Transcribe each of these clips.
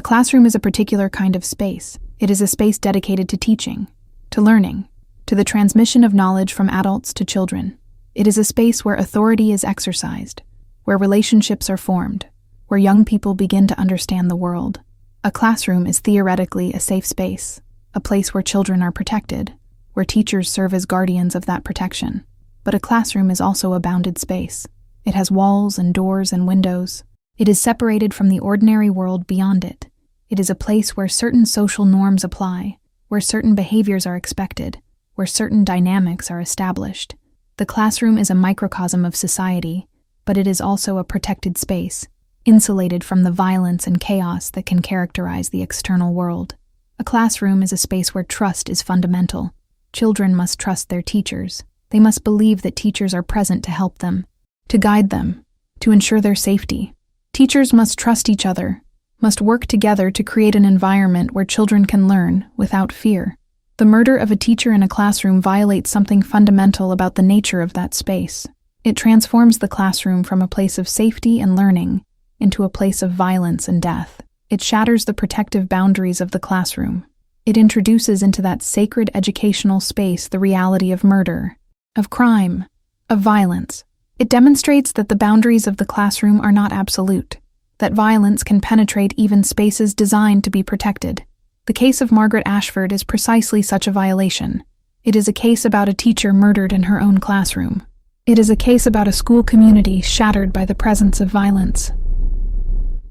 classroom is a particular kind of space. It is a space dedicated to teaching, to learning, to the transmission of knowledge from adults to children. It is a space where authority is exercised, where relationships are formed, where young people begin to understand the world. A classroom is theoretically a safe space, a place where children are protected, where teachers serve as guardians of that protection. But a classroom is also a bounded space. It has walls and doors and windows. It is separated from the ordinary world beyond it. It is a place where certain social norms apply, where certain behaviors are expected, where certain dynamics are established. The classroom is a microcosm of society, but it is also a protected space, insulated from the violence and chaos that can characterize the external world. A classroom is a space where trust is fundamental. Children must trust their teachers. They must believe that teachers are present to help them, to guide them, to ensure their safety. Teachers must trust each other, must work together to create an environment where children can learn without fear. The murder of a teacher in a classroom violates something fundamental about the nature of that space. It transforms the classroom from a place of safety and learning into a place of violence and death. It shatters the protective boundaries of the classroom. It introduces into that sacred educational space the reality of murder, of crime, of violence. It demonstrates that the boundaries of the classroom are not absolute, that violence can penetrate even spaces designed to be protected. The case of Margaret Ashford is precisely such a violation. It is a case about a teacher murdered in her own classroom. It is a case about a school community shattered by the presence of violence.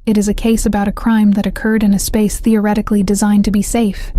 It is a case about a crime that occurred in a space theoretically designed to be safe,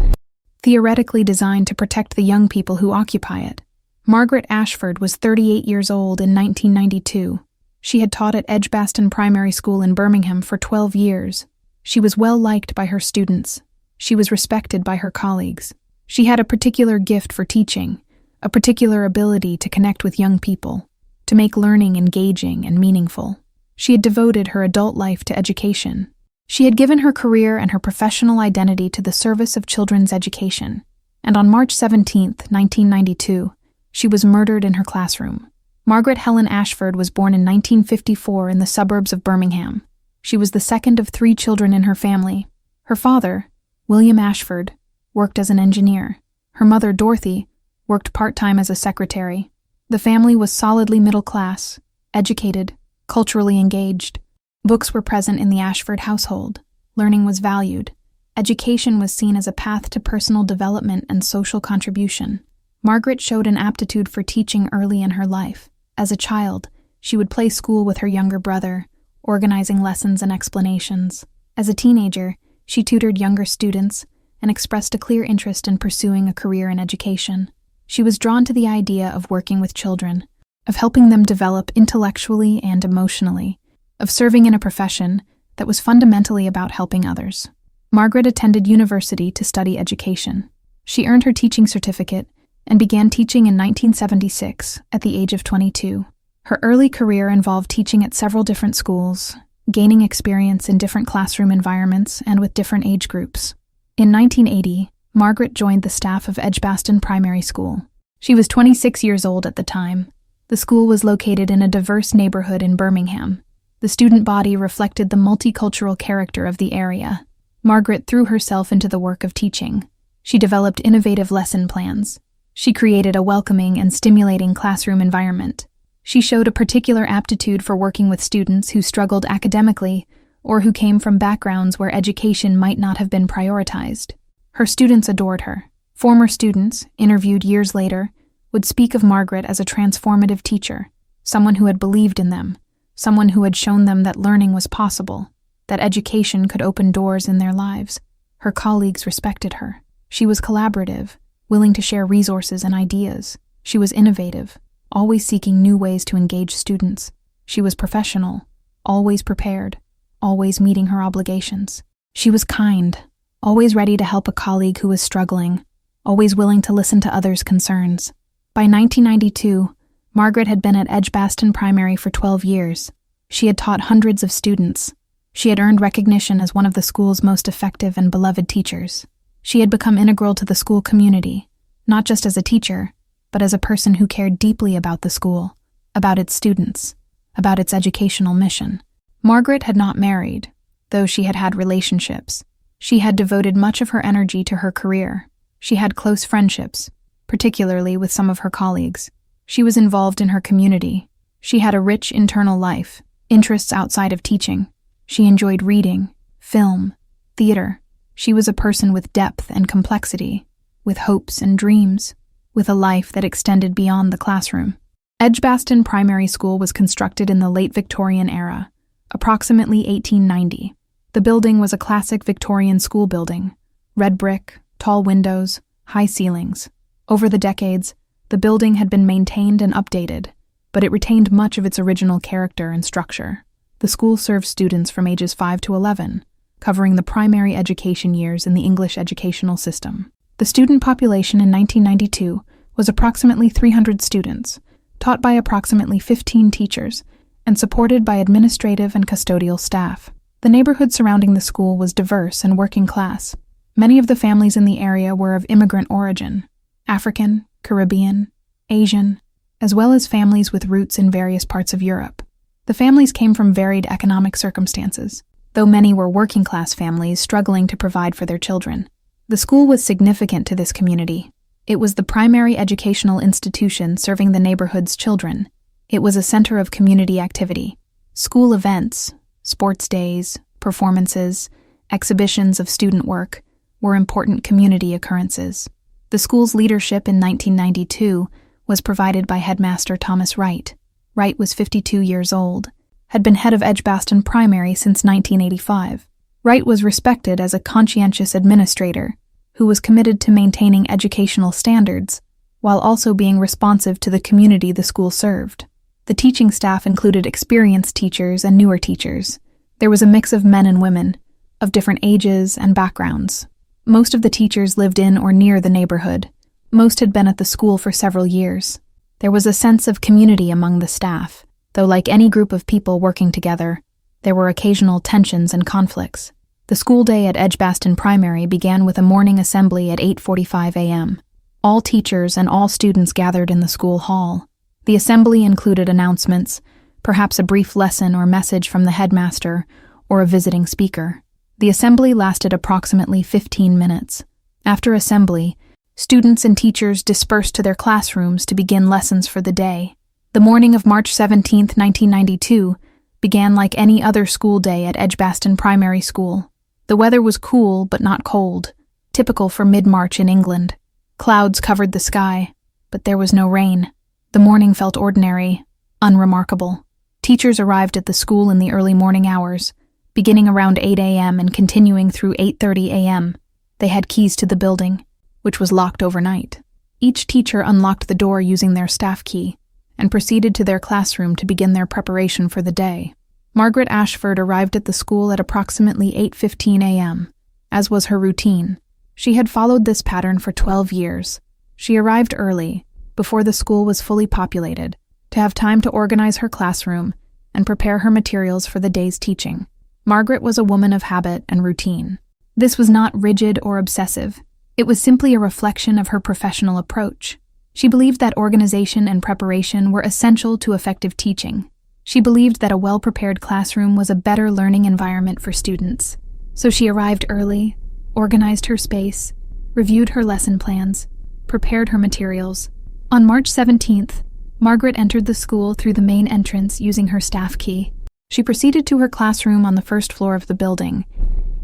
theoretically designed to protect the young people who occupy it. Margaret Ashford was 38 years old in 1992. She had taught at Edgbaston Primary School in Birmingham for 12 years. She was well liked by her students. She was respected by her colleagues. She had a particular gift for teaching, a particular ability to connect with young people, to make learning engaging and meaningful. She had devoted her adult life to education. She had given her career and her professional identity to the service of children's education. And on March 17, 1992, she was murdered in her classroom. Margaret Helen Ashford was born in 1954 in the suburbs of Birmingham. She was the second of 3 children in her family. Her father, William Ashford, worked as an engineer. Her mother, Dorothy, worked part-time as a secretary. The family was solidly middle class, educated, culturally engaged. Books were present in the Ashford household. Learning was valued. Education was seen as a path to personal development and social contribution. Margaret showed an aptitude for teaching early in her life. As a child, she would play school with her younger brother, organizing lessons and explanations. As a teenager, she tutored younger students and expressed a clear interest in pursuing a career in education. She was drawn to the idea of working with children, of helping them develop intellectually and emotionally, of serving in a profession that was fundamentally about helping others. Margaret attended university to study education. She earned her teaching certificate and began teaching in 1976 at the age of 22. Her early career involved teaching at several different schools, gaining experience in different classroom environments and with different age groups. In 1980, Margaret joined the staff of Edgbaston Primary School. She was 26 years old at the time. The school was located in a diverse neighborhood in Birmingham. The student body reflected the multicultural character of the area. Margaret threw herself into the work of teaching. She developed innovative lesson plans. She created a welcoming and stimulating classroom environment. She showed a particular aptitude for working with students who struggled academically or who came from backgrounds where education might not have been prioritized. Her students adored her. Former students, interviewed years later, would speak of Margaret as a transformative teacher, someone who had believed in them, someone who had shown them that learning was possible, that education could open doors in their lives. Her colleagues respected her. She was collaborative, willing to share resources and ideas. She was innovative, always seeking new ways to engage students. She was professional, always prepared, always meeting her obligations. She was kind, always ready to help a colleague who was struggling, always willing to listen to others' concerns. By 1992, Margaret had been at Edgbaston Primary for 12 years. She had taught hundreds of students. She had earned recognition as one of the school's most effective and beloved teachers. She had become integral to the school community, not just as a teacher, but as a person who cared deeply about the school, about its students, about its educational mission. Margaret had not married, though she had had relationships. She had devoted much of her energy to her career. She had close friendships, particularly with some of her colleagues. She was involved in her community. She had a rich internal life, interests outside of teaching. She enjoyed reading, film, theater. She was a person with depth and complexity, with hopes and dreams, with a life that extended beyond the classroom. Edgbaston Primary School was constructed in the late Victorian era, approximately 1890. The building was a classic Victorian school building, red brick, tall windows, high ceilings. Over the decades, the building had been maintained and updated, but it retained much of its original character and structure. The school served students from ages 5 to 11, covering the primary education years in the English educational system. The student population in 1992 was approximately 300 students, taught by approximately 15 teachers, and supported by administrative and custodial staff. The neighborhood surrounding the school was diverse and working class. Many of the families in the area were of immigrant origin, African, Caribbean, Asian, as well as families with roots in various parts of Europe. The families came from varied economic circumstances, though many were working-class families struggling to provide for their children. The school was significant to this community. It was the primary educational institution serving the neighborhood's children. It was a center of community activity. School events, sports days, performances, exhibitions of student work were important community occurrences. The school's leadership in 1992 was provided by Headmaster Thomas Wright. Wright was 52 years old, had been head of Edgbaston Primary since 1985. Wright was respected as a conscientious administrator who was committed to maintaining educational standards while also being responsive to the community the school served. The teaching staff included experienced teachers and newer teachers. There was a mix of men and women, of different ages and backgrounds. Most of the teachers lived in or near the neighborhood. Most had been at the school for several years. There was a sense of community among the staff, though like any group of people working together, there were occasional tensions and conflicts. The school day at Edgbaston Primary began with a morning assembly at 8:45 a.m. All teachers and all students gathered in the school hall. The assembly included announcements, perhaps a brief lesson or message from the headmaster or a visiting speaker. The assembly lasted approximately 15 minutes. After assembly, students and teachers dispersed to their classrooms to begin lessons for the day. The morning of March 17, 1992, began like any other school day at Edgbaston Primary School. The weather was cool but not cold, typical for mid-March in England. Clouds covered the sky, but there was no rain. The morning felt ordinary, unremarkable. Teachers arrived at the school in the early morning hours, beginning around 8 a.m. and continuing through 8:30 a.m. They had keys to the building, which was locked overnight. Each teacher unlocked the door using their staff key and proceeded to their classroom to begin their preparation for the day. Margaret Ashford arrived at the school at approximately 8:15 a.m., as was her routine. She had followed this pattern for 12 years. She arrived early, before the school was fully populated, to have time to organize her classroom and prepare her materials for the day's teaching. Margaret was a woman of habit and routine. This was not rigid or obsessive. It was simply a reflection of her professional approach. She believed that organization and preparation were essential to effective teaching. She believed that a well-prepared classroom was a better learning environment for students. So she arrived early, organized her space, reviewed her lesson plans, prepared her materials. On March 17th, Margaret entered the school through the main entrance using her staff key. She proceeded to her classroom on the first floor of the building,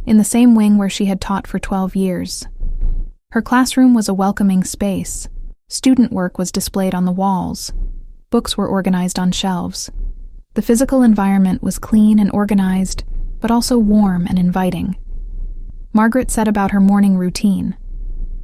in the same wing where she had taught for 12 years. Her classroom was a welcoming space. Student work was displayed on the walls. Books were organized on shelves. The physical environment was clean and organized, but also warm and inviting. Margaret set about her morning routine.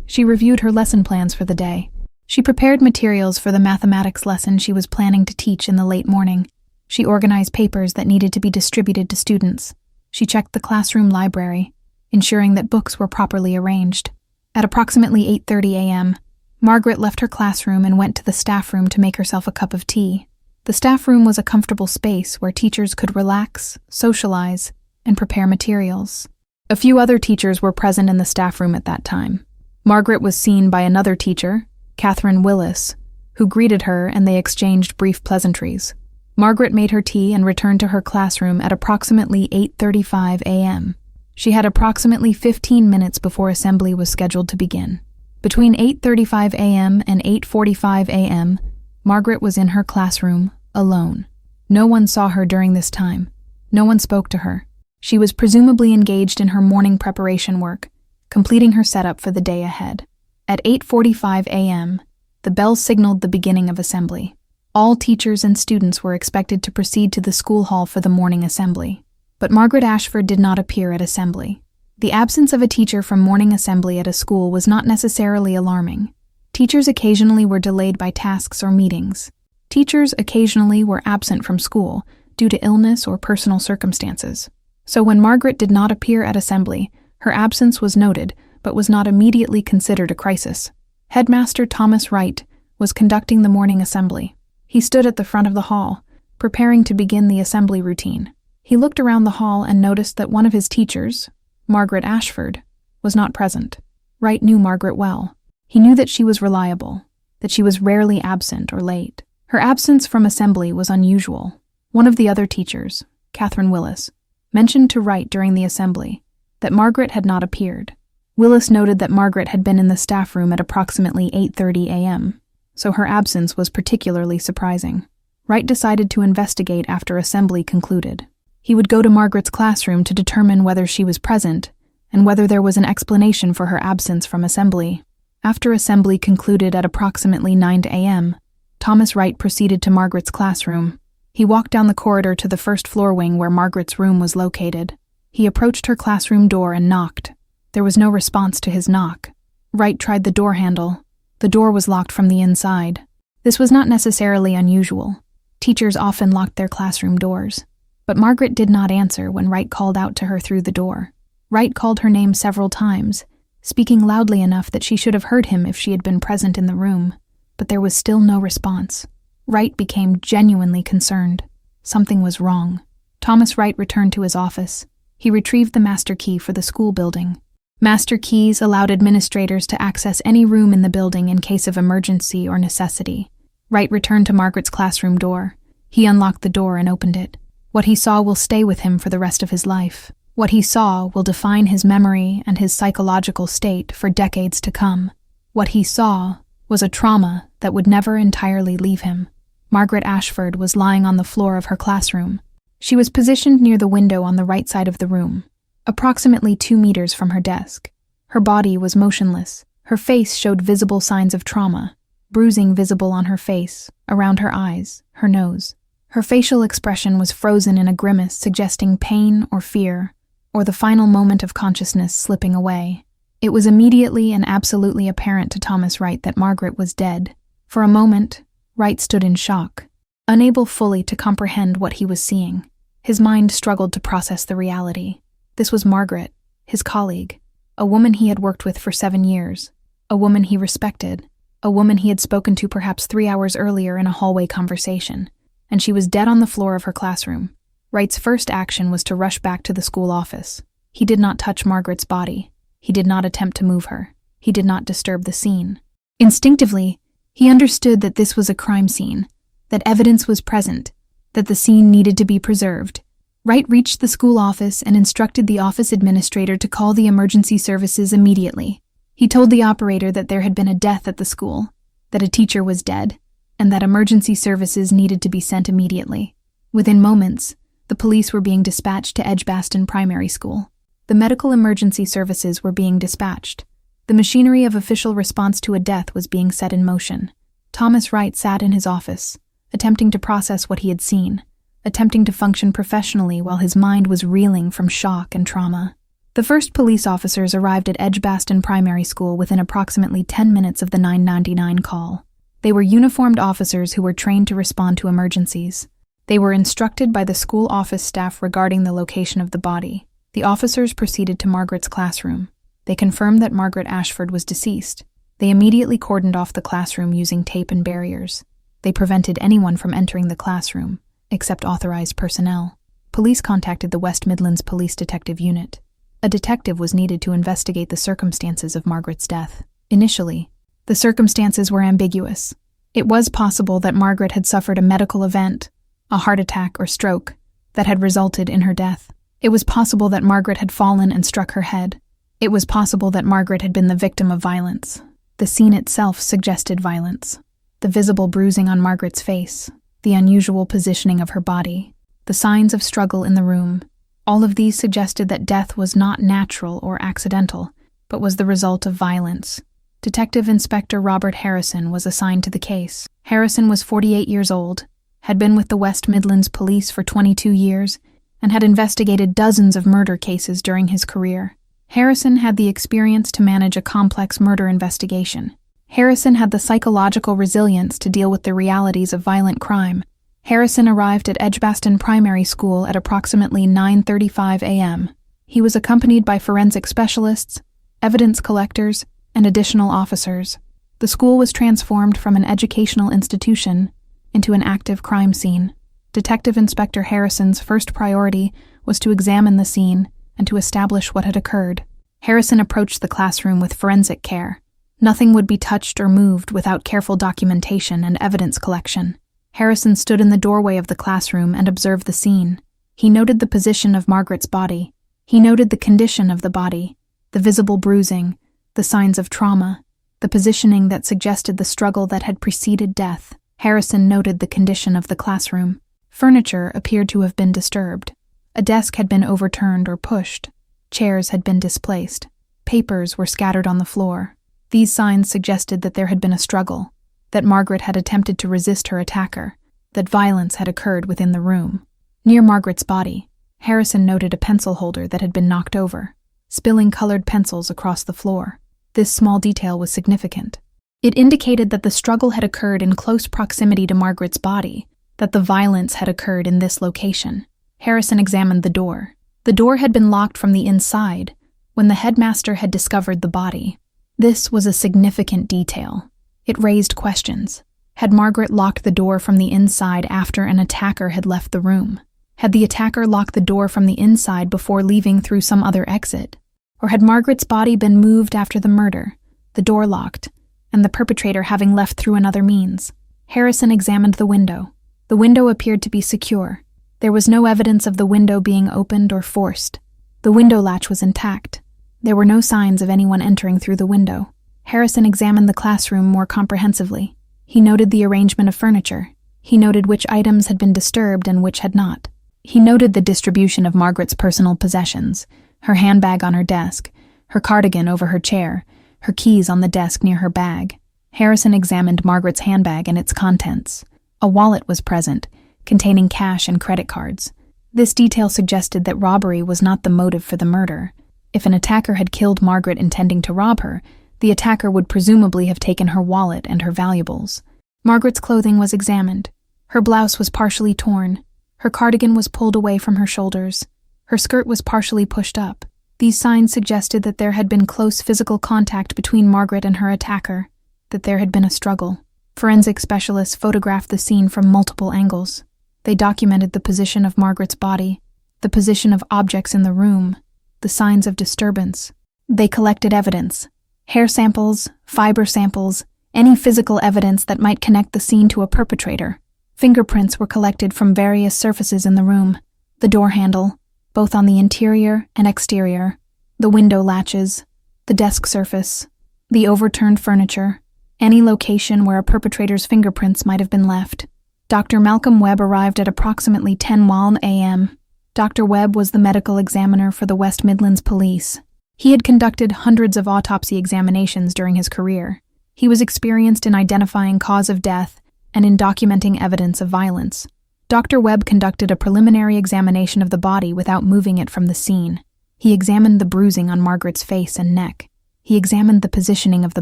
She reviewed her lesson plans for the day. She prepared materials for the mathematics lesson she was planning to teach in the late morning. She organized papers that needed to be distributed to students. She checked the classroom library, ensuring that books were properly arranged. At approximately 8:30 a.m., Margaret left her classroom and went to the staff room to make herself a cup of tea. The staff room was a comfortable space where teachers could relax, socialize, and prepare materials. A few other teachers were present in the staff room at that time. Margaret was seen by another teacher, Catherine Willis, who greeted her and they exchanged brief pleasantries. Margaret made her tea and returned to her classroom at approximately 8:35 a.m. She had approximately 15 minutes before assembly was scheduled to begin. Between 8:35 a.m. and 8:45 a.m., Margaret was in her classroom, alone. No one saw her during this time. No one spoke to her. She was presumably engaged in her morning preparation work, completing her setup for the day ahead. At 8:45 a.m., the bell signaled the beginning of assembly. All teachers and students were expected to proceed to the school hall for the morning assembly. But Margaret Ashford did not appear at assembly. The absence of a teacher from morning assembly at a school was not necessarily alarming. Teachers occasionally were delayed by tasks or meetings. Teachers occasionally were absent from school due to illness or personal circumstances. So when Margaret did not appear at assembly, her absence was noted, but was not immediately considered a crisis. Headmaster Thomas Wright was conducting the morning assembly. He stood at the front of the hall, preparing to begin the assembly routine. He looked around the hall and noticed that one of his teachers, Margaret Ashford, was not present. Wright knew Margaret well. He knew that she was reliable, that she was rarely absent or late. Her absence from assembly was unusual. One of the other teachers, Catherine Willis, mentioned to Wright during the assembly that Margaret had not appeared. Willis noted that Margaret had been in the staff room at approximately 8:30 a.m., so her absence was particularly surprising. Wright decided to investigate after assembly concluded. He would go to Margaret's classroom to determine whether she was present and whether there was an explanation for her absence from assembly. After assembly concluded at approximately 9 a.m., Thomas Wright proceeded to Margaret's classroom. He walked down the corridor to the first floor wing where Margaret's room was located. He approached her classroom door and knocked. There was no response to his knock. Wright tried the door handle. The door was locked from the inside. This was not necessarily unusual. Teachers often locked their classroom doors. But Margaret did not answer when Wright called out to her through the door. Wright called her name several times, speaking loudly enough that she should have heard him if she had been present in the room. But there was still no response. Wright became genuinely concerned. Something was wrong. Thomas Wright returned to his office. He retrieved the master key for the school building. Master keys allowed administrators to access any room in the building in case of emergency or necessity. Wright returned to Margaret's classroom door. He unlocked the door and opened it. What he saw will stay with him for the rest of his life. What he saw will define his memory and his psychological state for decades to come. What he saw was a trauma that would never entirely leave him. Margaret Ashford was lying on the floor of her classroom. She was positioned near the window on the right side of the room, approximately 2 meters from her desk. Her body was motionless. Her face showed visible signs of trauma, bruising visible on her face, around her eyes, her nose. Her facial expression was frozen in a grimace suggesting pain or fear, or the final moment of consciousness slipping away. It was immediately and absolutely apparent to Thomas Wright that Margaret was dead. For a moment, Wright stood in shock, unable fully to comprehend what he was seeing. His mind struggled to process the reality. This was Margaret, his colleague, a woman he had worked with for 7 years, a woman he respected, a woman he had spoken to perhaps 3 hours earlier in a hallway conversation. And she was dead on the floor of her classroom. Wright's first action was to rush back to the school office. He did not touch Margaret's body. He did not attempt to move her. He did not disturb the scene. Instinctively, he understood that this was a crime scene, that evidence was present, that the scene needed to be preserved. Wright reached the school office and instructed the office administrator to call the emergency services immediately. He told the operator that there had been a death at the school, that a teacher was dead, and that emergency services needed to be sent immediately. Within moments, the police were being dispatched to Edgbaston Primary School. The medical emergency services were being dispatched. The machinery of official response to a death was being set in motion. Thomas Wright sat in his office, attempting to process what he had seen, attempting to function professionally while his mind was reeling from shock and trauma. The first police officers arrived at Edgbaston Primary School within approximately 10 minutes of the 999 call. They were uniformed officers who were trained to respond to emergencies. They were instructed by the school office staff regarding the location of the body. The officers proceeded to Margaret's classroom. They confirmed that Margaret Ashford was deceased. They immediately cordoned off the classroom using tape and barriers. They prevented anyone from entering the classroom, except authorized personnel. Police contacted the West Midlands Police Detective Unit. A detective was needed to investigate the circumstances of Margaret's death. Initially, the circumstances were ambiguous. It was possible that Margaret had suffered a medical event, a heart attack or stroke, that had resulted in her death. It was possible that Margaret had fallen and struck her head. It was possible that Margaret had been the victim of violence. The scene itself suggested violence. The visible bruising on Margaret's face, the unusual positioning of her body, the signs of struggle in the room, all of these suggested that death was not natural or accidental, but was the result of violence. Detective Inspector Robert Harrison was assigned to the case. Harrison was 48 years old, had been with the West Midlands Police for 22 years, and had investigated dozens of murder cases during his career. Harrison had the experience to manage a complex murder investigation. Harrison had the psychological resilience to deal with the realities of violent crime. Harrison arrived at Edgbaston Primary School at approximately 9:35 a.m. He was accompanied by forensic specialists, evidence collectors, and additional officers. The school was transformed from an educational institution into an active crime scene. Detective Inspector Harrison's first priority was to examine the scene and to establish what had occurred. Harrison approached the classroom with forensic care. Nothing would be touched or moved without careful documentation and evidence collection. Harrison stood in the doorway of the classroom and observed the scene. He noted the position of Margaret's body. He noted the condition of the body, the visible bruising, the signs of trauma, the positioning that suggested the struggle that had preceded death. Harrison noted the condition of the classroom. Furniture appeared to have been disturbed. A desk had been overturned or pushed. Chairs had been displaced. Papers were scattered on the floor. These signs suggested that there had been a struggle, that Margaret had attempted to resist her attacker, that violence had occurred within the room. Near Margaret's body, Harrison noted a pencil holder that had been knocked over, spilling colored pencils across the floor. This small detail was significant. It indicated that the struggle had occurred in close proximity to Margaret's body, that the violence had occurred in this location. Harrison examined the door. The door had been locked from the inside when the headmaster had discovered the body. This was a significant detail. It raised questions. Had Margaret locked the door from the inside after an attacker had left the room? Had the attacker locked the door from the inside before leaving through some other exit? Or had Margaret's body been moved after the murder, the door locked, and the perpetrator having left through another means? Harrison examined the window. The window appeared to be secure. There was no evidence of the window being opened or forced. The window latch was intact. There were no signs of anyone entering through the window. Harrison examined the classroom more comprehensively. He noted the arrangement of furniture. He noted which items had been disturbed and which had not. He noted the distribution of Margaret's personal possessions, her handbag on her desk, her cardigan over her chair, her keys on the desk near her bag. Harrison examined Margaret's handbag and its contents. A wallet was present, containing cash and credit cards. This detail suggested that robbery was not the motive for the murder. If an attacker had killed Margaret intending to rob her, the attacker would presumably have taken her wallet and her valuables. Margaret's clothing was examined. Her blouse was partially torn. Her cardigan was pulled away from her shoulders. Her skirt was partially pushed up. These signs suggested that there had been close physical contact between Margaret and her attacker, that there had been a struggle. Forensic specialists photographed the scene from multiple angles. They documented the position of Margaret's body, the position of objects in the room, the signs of disturbance. They collected evidence: hair samples, fiber samples, any physical evidence that might connect the scene to a perpetrator. Fingerprints were collected from various surfaces in the room: the door handle, both on the interior and exterior, the window latches, the desk surface, the overturned furniture, any location where a perpetrator's fingerprints might have been left. Dr. Malcolm Webb arrived at approximately 10:01 a.m. Dr. Webb was the medical examiner for the West Midlands Police. He had conducted hundreds of autopsy examinations during his career. He was experienced in identifying cause of death and in documenting evidence of violence. Dr. Webb conducted a preliminary examination of the body without moving it from the scene. He examined the bruising on Margaret's face and neck. He examined the positioning of the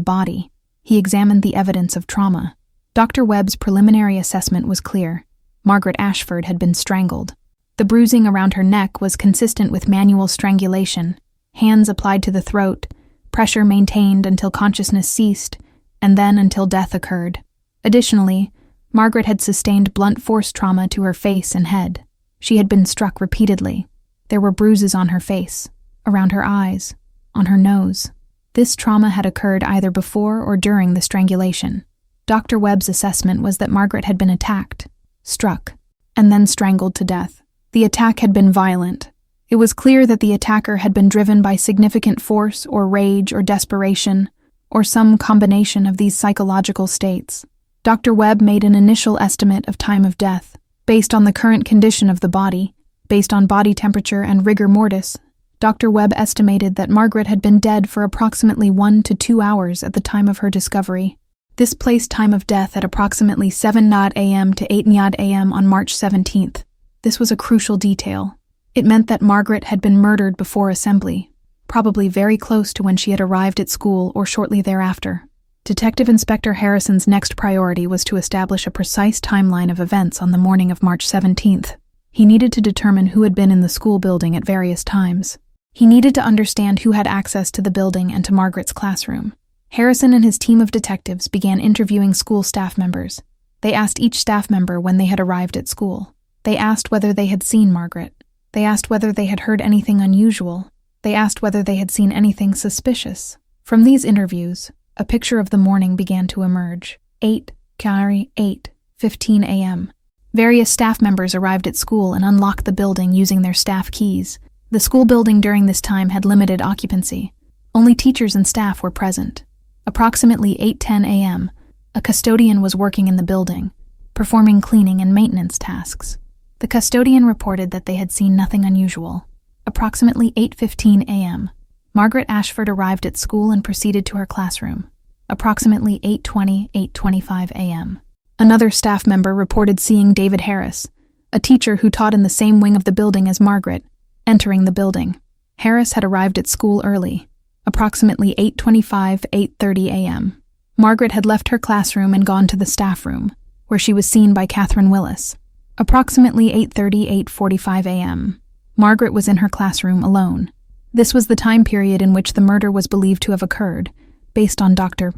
body. He examined the evidence of trauma. Dr. Webb's preliminary assessment was clear. Margaret Ashford had been strangled. The bruising around her neck was consistent with manual strangulation. Hands applied to the throat, pressure maintained until consciousness ceased, and then until death occurred. Additionally, Margaret had sustained blunt force trauma to her face and head. She had been struck repeatedly. There were bruises on her face, around her eyes, on her nose. This trauma had occurred either before or during the strangulation. Dr. Webb's assessment was that Margaret had been attacked, struck, and then strangled to death. The attack had been violent. It was clear that the attacker had been driven by significant force or rage or desperation, or some combination of these psychological states. Dr. Webb made an initial estimate of time of death. Based on the current condition of the body, based on body temperature and rigor mortis, Dr. Webb estimated that Margaret had been dead for approximately 1 to 2 hours at the time of her discovery. This placed time of death at approximately 7 a.m. to 8 a.m. on March 17th. This was a crucial detail. It meant that Margaret had been murdered before assembly, probably very close to when she had arrived at school or shortly thereafter. Detective Inspector Harrison's next priority was to establish a precise timeline of events on the morning of March 17th. He needed to determine who had been in the school building at various times. He needed to understand who had access to the building and to Margaret's classroom. Harrison and his team of detectives began interviewing school staff members. They asked each staff member when they had arrived at school. They asked whether they had seen Margaret. They asked whether they had heard anything unusual. They asked whether they had seen anything suspicious. From these interviews, a picture of the morning began to emerge. 8:15 a.m. Various staff members arrived at school and unlocked the building using their staff keys. The school building during this time had limited occupancy. Only teachers and staff were present. Approximately 8:10 a.m., a custodian was working in the building, performing cleaning and maintenance tasks. The custodian reported that they had seen nothing unusual. Approximately 8:15 a.m., Margaret Ashford arrived at school and proceeded to her classroom. Approximately 8:25 a.m., another staff member reported seeing David Harris, a teacher who taught in the same wing of the building as Margaret, entering the building. Harris had arrived at school early. Approximately 8:30 a.m., Margaret had left her classroom and gone to the staff room, where she was seen by Catherine Willis. Approximately 8:45 a.m., Margaret was in her classroom alone. This was the time period in which the murder was believed to have occurred, based on Dr.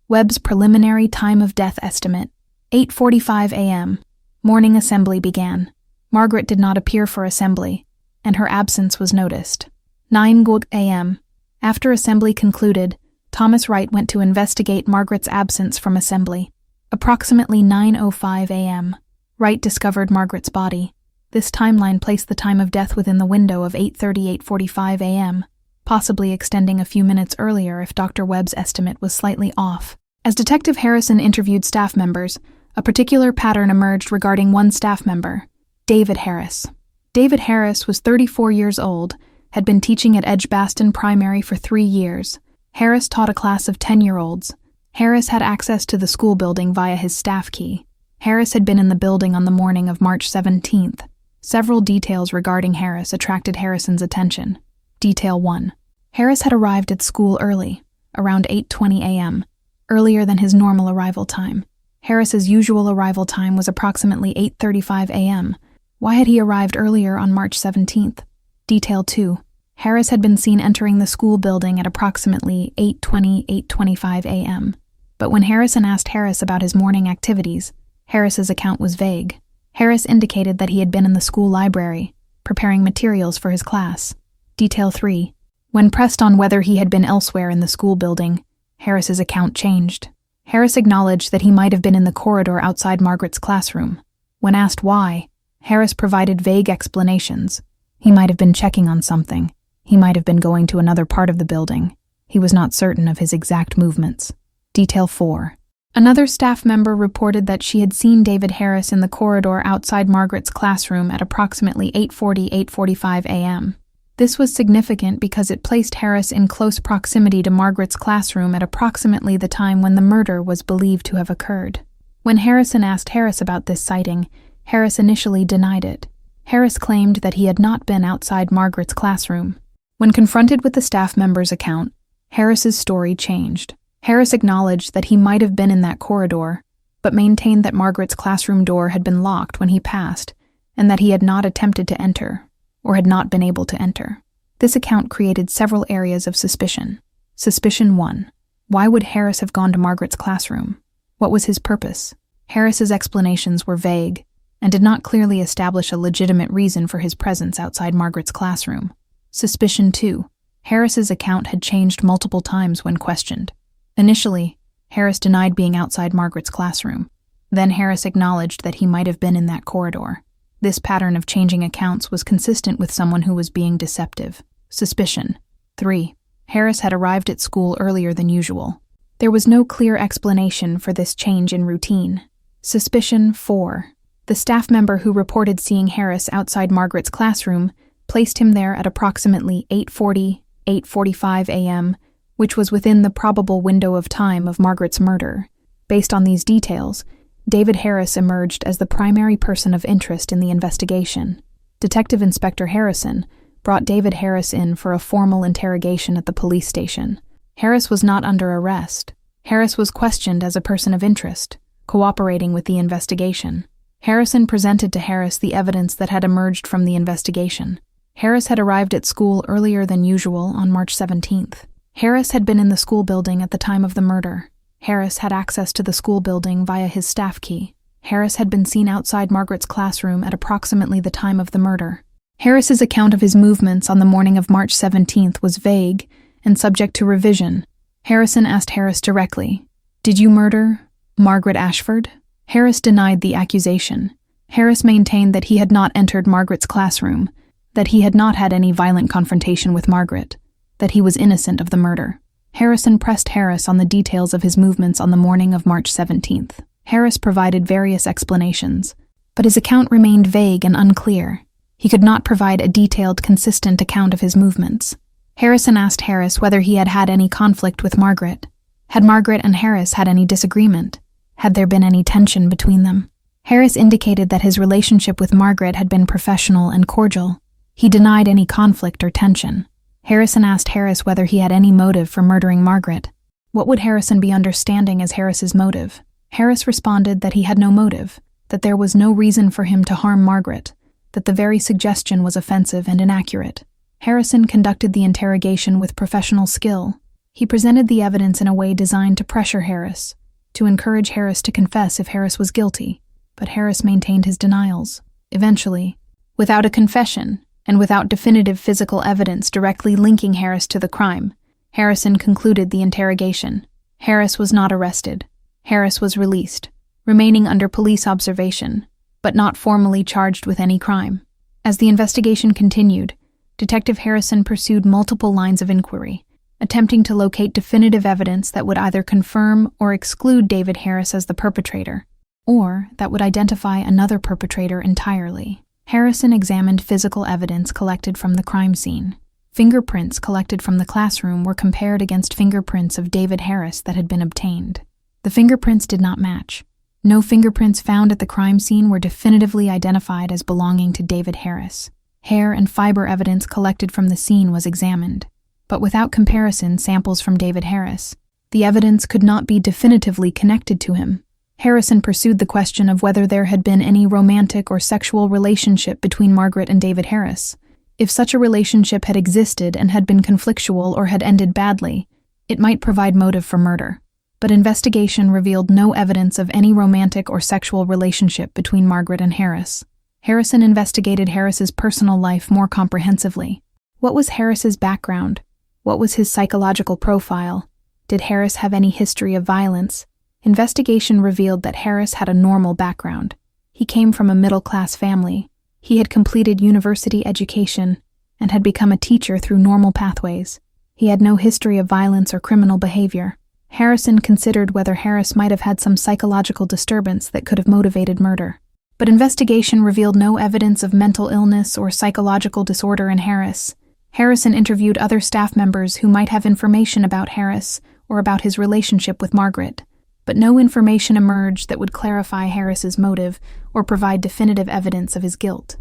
Webb's preliminary time of death estimate. 8:45 a.m., morning assembly began. Margaret did not appear for assembly, and her absence was noticed. 9 a.m., after assembly concluded, Thomas Wright went to investigate Margaret's absence from assembly. Approximately 9:05 a.m., Wright discovered Margaret's body. This timeline placed the time of death within the window of 8:45 a.m., possibly extending a few minutes earlier if Dr. Webb's estimate was slightly off. As Detective Harrison interviewed staff members, a particular pattern emerged regarding one staff member, David Harris. David Harris was 34 years old, had been teaching at Edgbaston Primary for 3 years. Harris taught a class of 10-year-olds. Harris had access to the school building via his staff key. Harris had been in the building on the morning of March 17th. Several details regarding Harris attracted Harrison's attention. Detail 1. Harris had arrived at school early, around 8:20 a.m., earlier than his normal arrival time. Harris's usual arrival time was approximately 8:35 a.m. Why had he arrived earlier on March 17th? Detail 2. Harris had been seen entering the school building at approximately 8:25 a.m. But when Harrison asked Harris about his morning activities, Harris's account was vague. Harris indicated that he had been in the school library, preparing materials for his class. Detail 3. When pressed on whether he had been elsewhere in the school building, Harris's account changed. Harris acknowledged that he might have been in the corridor outside Margaret's classroom. When asked why, Harris provided vague explanations. He might have been checking on something. He might have been going to another part of the building. He was not certain of his exact movements. Detail 4. Another staff member reported that she had seen David Harris in the corridor outside Margaret's classroom at approximately 8:45 a.m. This was significant because it placed Harris in close proximity to Margaret's classroom at approximately the time when the murder was believed to have occurred. When Harrison asked Harris about this sighting, Harris initially denied it. Harris claimed that he had not been outside Margaret's classroom. When confronted with the staff member's account, Harris's story changed. Harris acknowledged that he might have been in that corridor, but maintained that Margaret's classroom door had been locked when he passed, and that he had not attempted to enter, or had not been able to enter. This account created several areas of suspicion. Suspicion 1. Why would Harris have gone to Margaret's classroom? What was his purpose? Harris's explanations were vague, and did not clearly establish a legitimate reason for his presence outside Margaret's classroom. Suspicion 2. Harris's account had changed multiple times when questioned. Initially, Harris denied being outside Margaret's classroom. Then Harris acknowledged that he might have been in that corridor. This pattern of changing accounts was consistent with someone who was being deceptive. Suspicion. 3. Harris had arrived at school earlier than usual. There was no clear explanation for this change in routine. Suspicion. 4. The staff member who reported seeing Harris outside Margaret's classroom placed him there at approximately 8:45 a.m., which was within the probable window of time of Margaret's murder. Based on these details, David Harris emerged as the primary person of interest in the investigation. Detective Inspector Harrison brought David Harris in for a formal interrogation at the police station. Harris was not under arrest. Harris was questioned as a person of interest, cooperating with the investigation. Harrison presented to Harris the evidence that had emerged from the investigation. Harris had arrived at school earlier than usual on March 17th. Harris had been in the school building at the time of the murder. Harris had access to the school building via his staff key. Harris had been seen outside Margaret's classroom at approximately the time of the murder. Harris's account of his movements on the morning of March 17th was vague and subject to revision. Harrison asked Harris directly, "Did you murder Margaret Ashford?" Harris denied the accusation. Harris maintained that he had not entered Margaret's classroom, that he had not had any violent confrontation with Margaret, that he was innocent of the murder. Harrison pressed Harris on the details of his movements on the morning of March 17th. Harris provided various explanations, but his account remained vague and unclear. He could not provide a detailed, consistent account of his movements. Harrison asked Harris whether he had had any conflict with Margaret. Had Margaret and Harris had any disagreement? Had there been any tension between them? Harris indicated that his relationship with Margaret had been professional and cordial. He denied any conflict or tension. Harrison asked Harris whether he had any motive for murdering Margaret. What would Harrison be understanding as Harris's motive? Harris responded that he had no motive, that there was no reason for him to harm Margaret, that the very suggestion was offensive and inaccurate. Harrison conducted the interrogation with professional skill. He presented the evidence in a way designed to pressure Harris, to encourage Harris to confess if Harris was guilty, but Harris maintained his denials. Eventually, without a confession, and without definitive physical evidence directly linking Harris to the crime, Harrison concluded the interrogation. Harris was not arrested. Harris was released, remaining under police observation, but not formally charged with any crime. As the investigation continued, Detective Harrison pursued multiple lines of inquiry, attempting to locate definitive evidence that would either confirm or exclude David Harris as the perpetrator, or that would identify another perpetrator entirely. Harrison examined physical evidence collected from the crime scene. Fingerprints collected from the classroom were compared against fingerprints of David Harris that had been obtained. The fingerprints did not match. No fingerprints found at the crime scene were definitively identified as belonging to David Harris. Hair and fiber evidence collected from the scene was examined, but without comparison samples from David Harris. The evidence could not be definitively connected to him. Harrison pursued the question of whether there had been any romantic or sexual relationship between Margaret and David Harris. If such a relationship had existed and had been conflictual or had ended badly, it might provide motive for murder. But investigation revealed no evidence of any romantic or sexual relationship between Margaret and Harris. Harrison investigated Harris's personal life more comprehensively. What was Harris's background? What was his psychological profile? Did Harris have any history of violence? Investigation revealed that Harris had a normal background. He came from a middle-class family. He had completed university education and had become a teacher through normal pathways. He had no history of violence or criminal behavior. Harrison considered whether Harris might have had some psychological disturbance that could have motivated murder. But investigation revealed no evidence of mental illness or psychological disorder in Harris. Harrison interviewed other staff members who might have information about Harris or about his relationship with Margaret, but no information emerged that would clarify Harris's motive or provide definitive evidence of his guilt.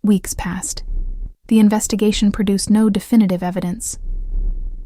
Weeks passed. The investigation produced no definitive evidence.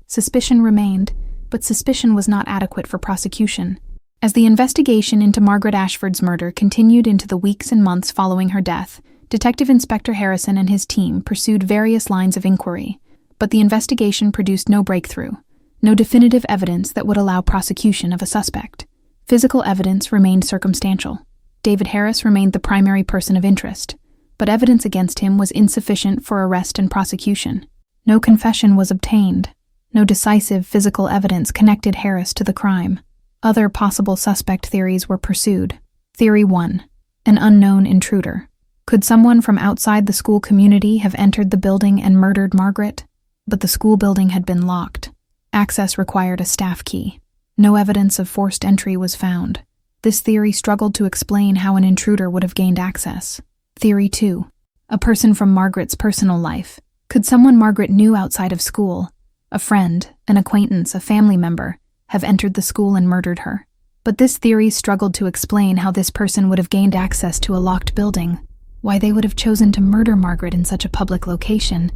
Suspicion remained, but suspicion was not adequate for prosecution. As the investigation into Margaret Ashford's murder continued into the weeks and months following her death, Detective Inspector Harrison and his team pursued various lines of inquiry, but the investigation produced no breakthrough. No definitive evidence that would allow prosecution of a suspect. Physical evidence remained circumstantial. David Harris remained the primary person of interest, but evidence against him was insufficient for arrest and prosecution. No confession was obtained. No decisive physical evidence connected Harris to the crime. Other possible suspect theories were pursued. Theory 1. An unknown intruder. Could someone from outside the school community have entered the building and murdered Margaret? But the school building had been locked. Access required a staff key. No evidence of forced entry was found. This theory struggled to explain how an intruder would have gained access. Theory 2. A person from Margaret's personal life. Could someone Margaret knew outside of school, a friend, an acquaintance, a family member, have entered the school and murdered her? But this theory struggled to explain how this person would have gained access to a locked building, why they would have chosen to murder Margaret in such a public location,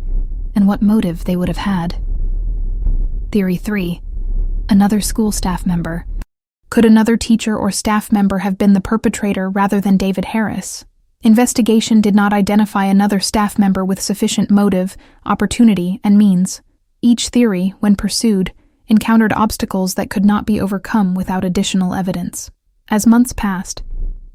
and what motive they would have had. Theory 3. Another school staff member. Could another teacher or staff member have been the perpetrator rather than David Harris? Investigation did not identify another staff member with sufficient motive, opportunity, and means. Each theory, when pursued, encountered obstacles that could not be overcome without additional evidence. As months passed,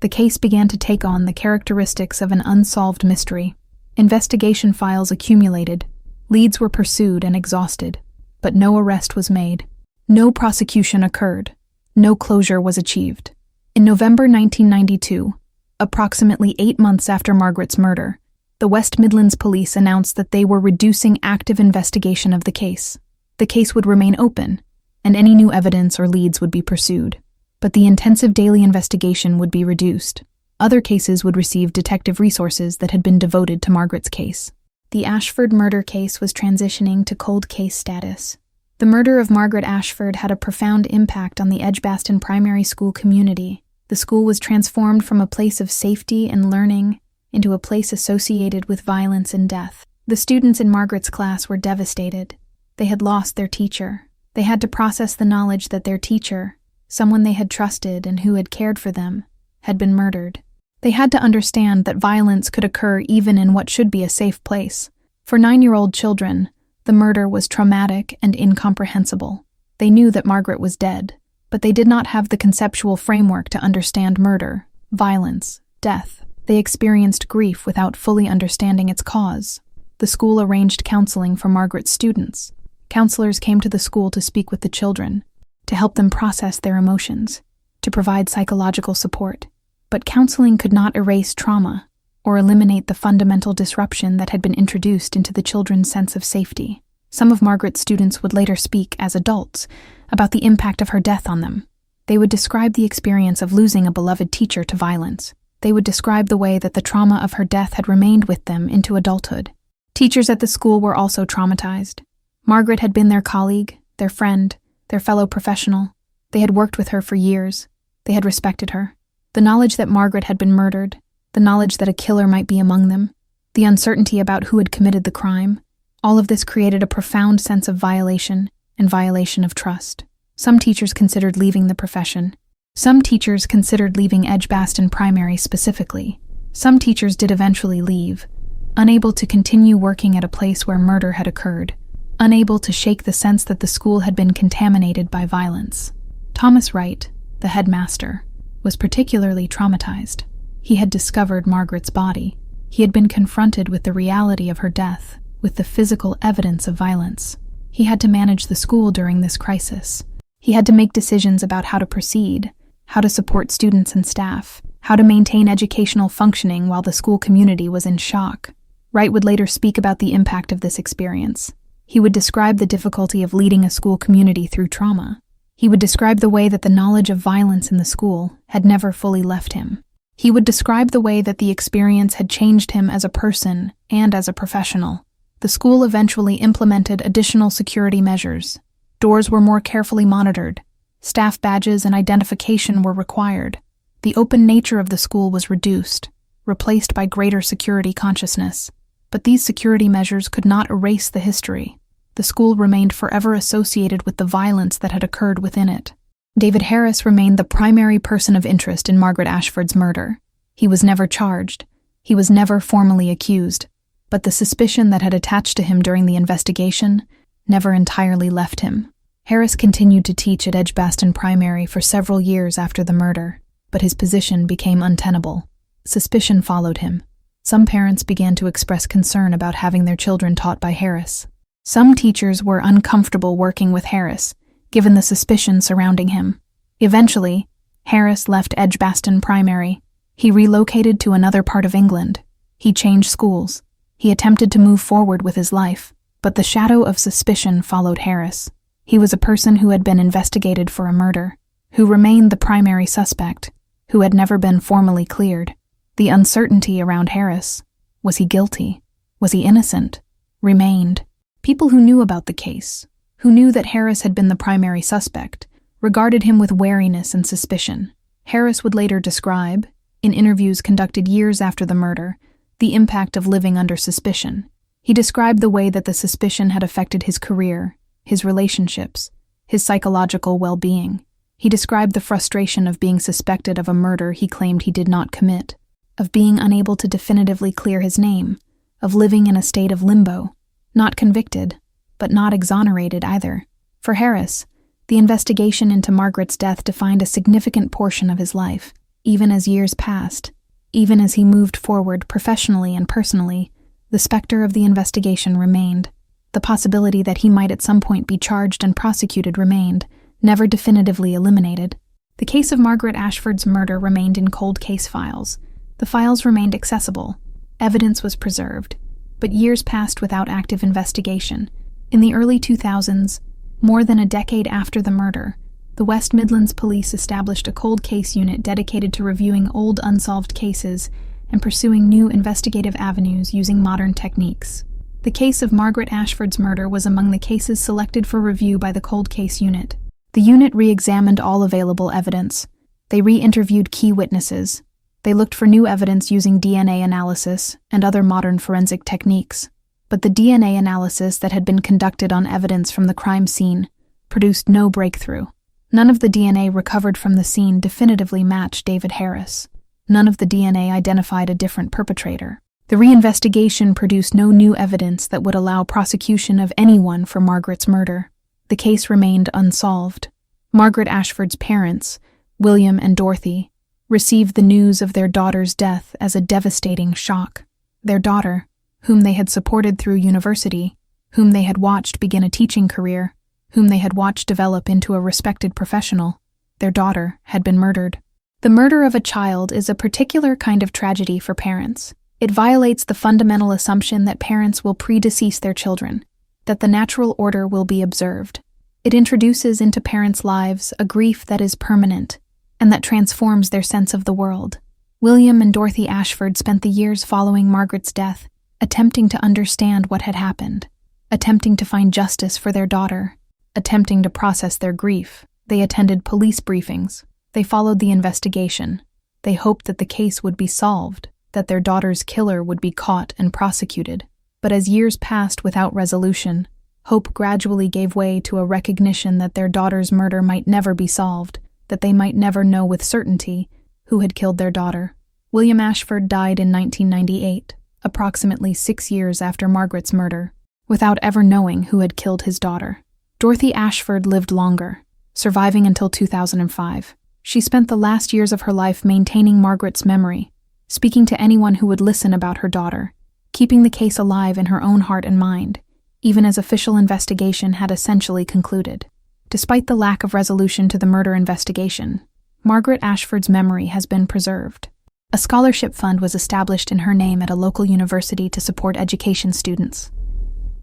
the case began to take on the characteristics of an unsolved mystery. Investigation files accumulated, leads were pursued and exhausted, but no arrest was made. No prosecution occurred. No closure was achieved. In November 1992, approximately 8 months after Margaret's murder, the West Midlands Police announced that they were reducing active investigation of the case. The case would remain open, and any new evidence or leads would be pursued. But the intensive daily investigation would be reduced. Other cases would receive detective resources that had been devoted to Margaret's case. The Ashford murder case was transitioning to cold case status. The murder of Margaret Ashford had a profound impact on the Edgbaston Primary School community. The school was transformed from a place of safety and learning into a place associated with violence and death. The students in Margaret's class were devastated. They had lost their teacher. They had to process the knowledge that their teacher, someone they had trusted and who had cared for them, had been murdered. They had to understand that violence could occur even in what should be a safe place. For 9-year-old children, the murder was traumatic and incomprehensible. They knew that Margaret was dead, but they did not have the conceptual framework to understand murder, violence, death. They experienced grief without fully understanding its cause. The school arranged counseling for Margaret's students. Counselors came to the school to speak with the children, to help them process their emotions, to provide psychological support. But counseling could not erase trauma or eliminate the fundamental disruption that had been introduced into the children's sense of safety. Some of Margaret's students would later speak, as adults, about the impact of her death on them. They would describe the experience of losing a beloved teacher to violence. They would describe the way that the trauma of her death had remained with them into adulthood. Teachers at the school were also traumatized. Margaret had been their colleague, their friend, their fellow professional. They had worked with her for years. They had respected her. The knowledge that Margaret had been murdered, the knowledge that a killer might be among them, the uncertainty about who had committed the crime, all of this created a profound sense of violation and violation of trust. Some teachers considered leaving the profession. Some teachers considered leaving Edgbaston Primary specifically. Some teachers did eventually leave, unable to continue working at a place where murder had occurred, unable to shake the sense that the school had been contaminated by violence. Thomas Wright, the headmaster, was particularly traumatized. He had discovered Margaret's body. He had been confronted with the reality of her death, with the physical evidence of violence. He had to manage the school during this crisis. He had to make decisions about how to proceed, how to support students and staff, how to maintain educational functioning while the school community was in shock. Wright would later speak about the impact of this experience. He would describe the difficulty of leading a school community through trauma. He would describe the way that the knowledge of violence in the school had never fully left him. He would describe the way that the experience had changed him as a person and as a professional. The school eventually implemented additional security measures. Doors were more carefully monitored. Staff badges and identification were required. The open nature of the school was reduced, replaced by greater security consciousness. But these security measures could not erase the history. The school remained forever associated with the violence that had occurred within it. David Harris remained the primary person of interest in Margaret Ashford's murder. He was never charged. He was never formally accused. But the suspicion that had attached to him during the investigation never entirely left him. Harris continued to teach at Edgbaston Primary for several years after the murder, but his position became untenable. Suspicion followed him. Some parents began to express concern about having their children taught by Harris. Some teachers were uncomfortable working with Harris, given the suspicion surrounding him. Eventually, Harris left Edgbaston Primary. He relocated to another part of England. He changed schools. He attempted to move forward with his life, but the shadow of suspicion followed Harris. He was a person who had been investigated for a murder, who remained the primary suspect, who had never been formally cleared. The uncertainty around Harris, was he guilty? Was he innocent? Remained. People who knew about the case, who knew that Harris had been the primary suspect, regarded him with wariness and suspicion. Harris would later describe, in interviews conducted years after the murder, the impact of living under suspicion. He described the way that the suspicion had affected his career, his relationships, his psychological well-being. He described the frustration of being suspected of a murder he claimed he did not commit, of being unable to definitively clear his name, of living in a state of limbo, not convicted, but not exonerated either. For Harris, the investigation into Margaret's death defined a significant portion of his life, even as years passed. Even as he moved forward professionally and personally, the specter of the investigation remained. The possibility that he might at some point be charged and prosecuted remained, never definitively eliminated. The case of Margaret Ashford's murder remained in cold case files. The files remained accessible. Evidence was preserved. But years passed without active investigation. In the early 2000s, more than a decade after the murder, the West Midlands Police established a cold case unit dedicated to reviewing old unsolved cases and pursuing new investigative avenues using modern techniques. The case of Margaret Ashford's murder was among the cases selected for review by the cold case unit. The unit re-examined all available evidence. They re-interviewed key witnesses. They looked for new evidence using DNA analysis and other modern forensic techniques. But the DNA analysis that had been conducted on evidence from the crime scene produced no breakthrough. None of the DNA recovered from the scene definitively matched David Harris. None of the DNA identified a different perpetrator. The reinvestigation produced no new evidence that would allow prosecution of anyone for Margaret's murder. The case remained unsolved. Margaret Ashford's parents, William and Dorothy, received the news of their daughter's death as a devastating shock. Their daughter, whom they had supported through university, whom they had watched begin a teaching career, whom they had watched develop into a respected professional, their daughter had been murdered. The murder of a child is a particular kind of tragedy for parents. It violates the fundamental assumption that parents will predecease their children, that the natural order will be observed. It introduces into parents' lives a grief that is permanent and that transforms their sense of the world. William and Dorothy Ashford spent the years following Margaret's death attempting to understand what had happened, attempting to find justice for their daughter, attempting to process their grief. They attended police briefings. They followed the investigation. They hoped that the case would be solved, that their daughter's killer would be caught and prosecuted. But as years passed without resolution, hope gradually gave way to a recognition that their daughter's murder might never be solved, that they might never know with certainty who had killed their daughter. William Ashford died in 1998, approximately 6 years after Margaret's murder, without ever knowing who had killed his daughter. Dorothy Ashford lived longer, surviving until 2005. She spent the last years of her life maintaining Margaret's memory, speaking to anyone who would listen about her daughter, keeping the case alive in her own heart and mind, even as official investigation had essentially concluded. Despite the lack of resolution to the murder investigation, Margaret Ashford's memory has been preserved. A scholarship fund was established in her name at a local university to support education students.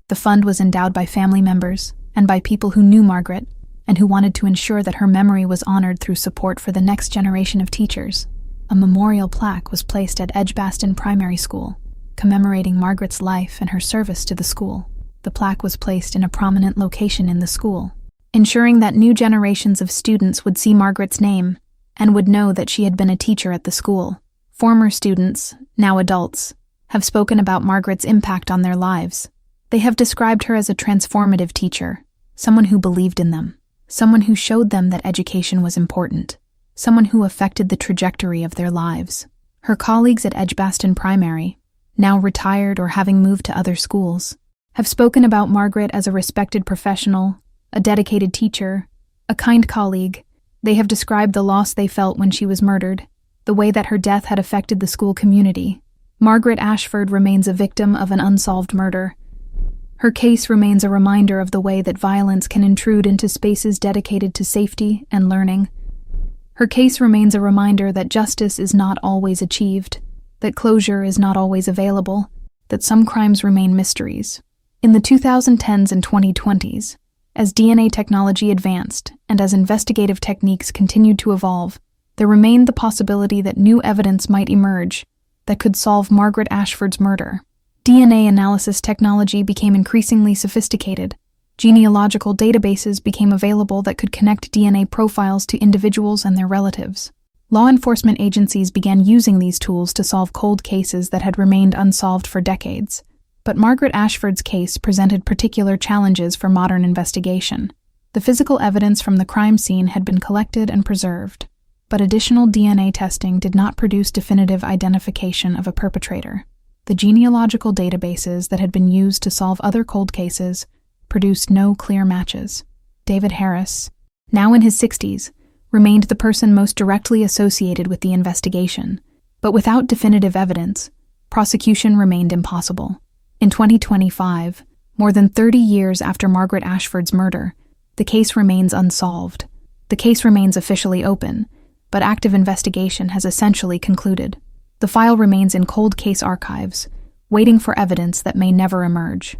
The fund was endowed by family members and by people who knew Margaret and who wanted to ensure that her memory was honored through support for the next generation of teachers. A memorial plaque was placed at Edgbaston Primary School, commemorating Margaret's life and her service to the school. The plaque was placed in a prominent location in the school, ensuring that new generations of students would see Margaret's name and would know that she had been a teacher at the school. Former students, now adults, have spoken about Margaret's impact on their lives. They have described her as a transformative teacher, someone who believed in them, someone who showed them that education was important, someone who affected the trajectory of their lives. Her colleagues at Edgbaston Primary, now retired or having moved to other schools, have spoken about Margaret as a respected professional, a dedicated teacher, a kind colleague. They have described the loss they felt when she was murdered, the way that her death had affected the school community. Margaret Ashford remains a victim of an unsolved murder. Her case remains a reminder of the way that violence can intrude into spaces dedicated to safety and learning. Her case remains a reminder that justice is not always achieved, that closure is not always available, that some crimes remain mysteries. In the 2010s and 2020s, as DNA technology advanced and as investigative techniques continued to evolve, there remained the possibility that new evidence might emerge that could solve Margaret Ashford's murder. DNA analysis technology became increasingly sophisticated. Genealogical databases became available that could connect DNA profiles to individuals and their relatives. Law enforcement agencies began using these tools to solve cold cases that had remained unsolved for decades. But Margaret Ashford's case presented particular challenges for modern investigation. The physical evidence from the crime scene had been collected and preserved, but additional DNA testing did not produce definitive identification of a perpetrator. The genealogical databases that had been used to solve other cold cases produced no clear matches. David Harris, now in his 60s, remained the person most directly associated with the investigation, but without definitive evidence, prosecution remained impossible. In 2025, more than 30 years after Margaret Ashford's murder, the case remains unsolved. The case remains officially open, but active investigation has essentially concluded. The file remains in cold case archives, waiting for evidence that may never emerge.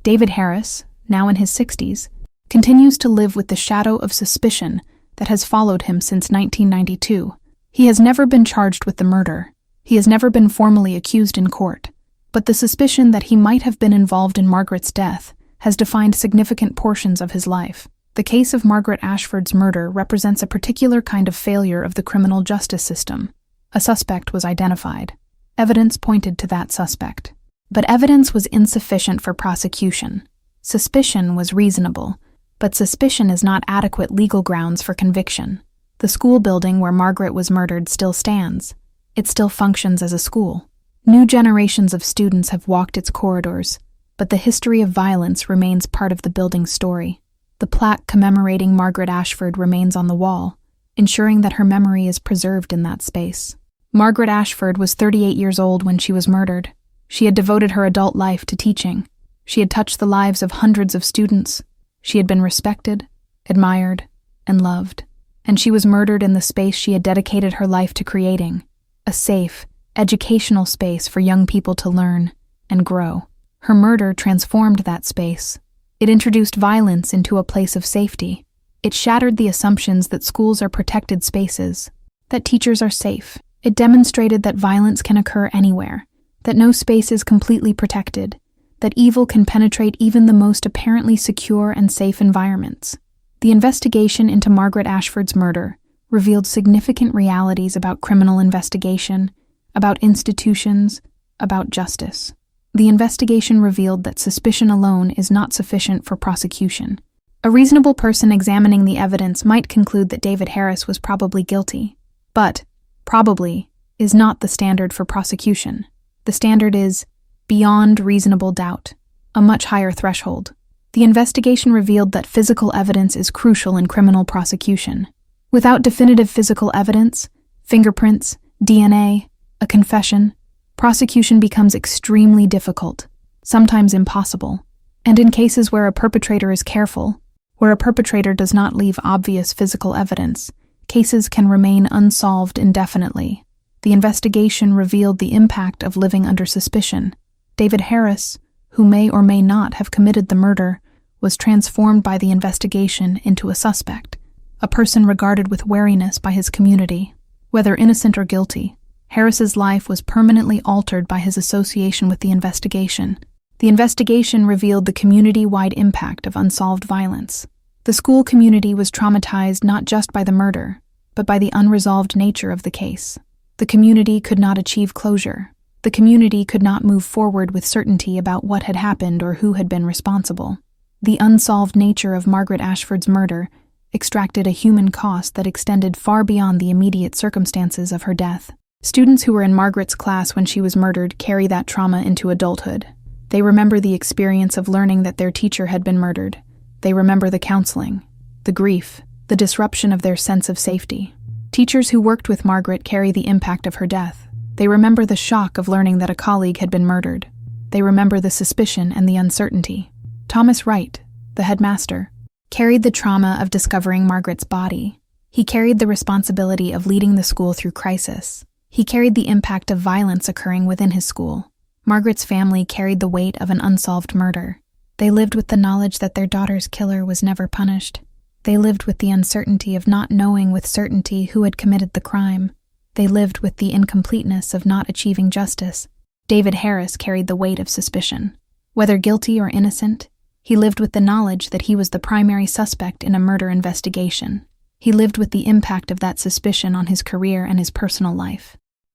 David Harris, now in his 60s, continues to live with the shadow of suspicion that has followed him since 1992. He has never been charged with the murder. He has never been formally accused in court. But the suspicion that he might have been involved in Margaret's death has defined significant portions of his life. The case of Margaret Ashford's murder represents a particular kind of failure of the criminal justice system. A suspect was identified. Evidence pointed to that suspect. But evidence was insufficient for prosecution. Suspicion was reasonable, but suspicion is not adequate legal grounds for conviction. The school building where Margaret was murdered still stands. It still functions as a school. New generations of students have walked its corridors, but the history of violence remains part of the building's story. The plaque commemorating Margaret Ashford remains on the wall, ensuring that her memory is preserved in that space. Margaret Ashford was 38 years old when she was murdered. She had devoted her adult life to teaching. She had touched the lives of hundreds of students. She had been respected, admired, and loved. And she was murdered in the space she had dedicated her life to creating, a safe, educational space for young people to learn and grow. Her murder transformed that space. It introduced violence into a place of safety. It shattered the assumptions that schools are protected spaces, that teachers are safe. It demonstrated that violence can occur anywhere, that no space is completely protected, that evil can penetrate even the most apparently secure and safe environments. The investigation into Margaret Ashford's murder revealed significant realities about criminal investigation, about institutions, about justice. The investigation revealed that suspicion alone is not sufficient for prosecution. A reasonable person examining the evidence might conclude that David Harris was probably guilty. But probably is not the standard for prosecution. The standard is beyond reasonable doubt, a much higher threshold. The investigation revealed that physical evidence is crucial in criminal prosecution. Without definitive physical evidence, fingerprints, DNA, a confession, prosecution becomes extremely difficult, sometimes impossible. And in cases where a perpetrator is careful, where a perpetrator does not leave obvious physical evidence, cases can remain unsolved indefinitely. The investigation revealed the impact of living under suspicion. David Harris, who may or may not have committed the murder, was transformed by the investigation into a suspect, a person regarded with wariness by his community. Whether innocent or guilty, Harris's life was permanently altered by his association with the investigation. The investigation revealed the community-wide impact of unsolved violence. The school community was traumatized not just by the murder, but by the unresolved nature of the case. The community could not achieve closure. The community could not move forward with certainty about what had happened or who had been responsible. The unsolved nature of Margaret Ashford's murder extracted a human cost that extended far beyond the immediate circumstances of her death. Students who were in Margaret's class when she was murdered carry that trauma into adulthood. They remember the experience of learning that their teacher had been murdered. They remember the counseling, the grief, the disruption of their sense of safety. Teachers who worked with Margaret carry the impact of her death. They remember the shock of learning that a colleague had been murdered. They remember the suspicion and the uncertainty. Thomas Wright, the headmaster, carried the trauma of discovering Margaret's body. He carried the responsibility of leading the school through crisis. He carried the impact of violence occurring within his school. Margaret's family carried the weight of an unsolved murder. They lived with the knowledge that their daughter's killer was never punished. They lived with the uncertainty of not knowing with certainty who had committed the crime. They lived with the incompleteness of not achieving justice. David Harris carried the weight of suspicion. Whether guilty or innocent, he lived with the knowledge that he was the primary suspect in a murder investigation. He lived with the impact of that suspicion on his career and his personal life.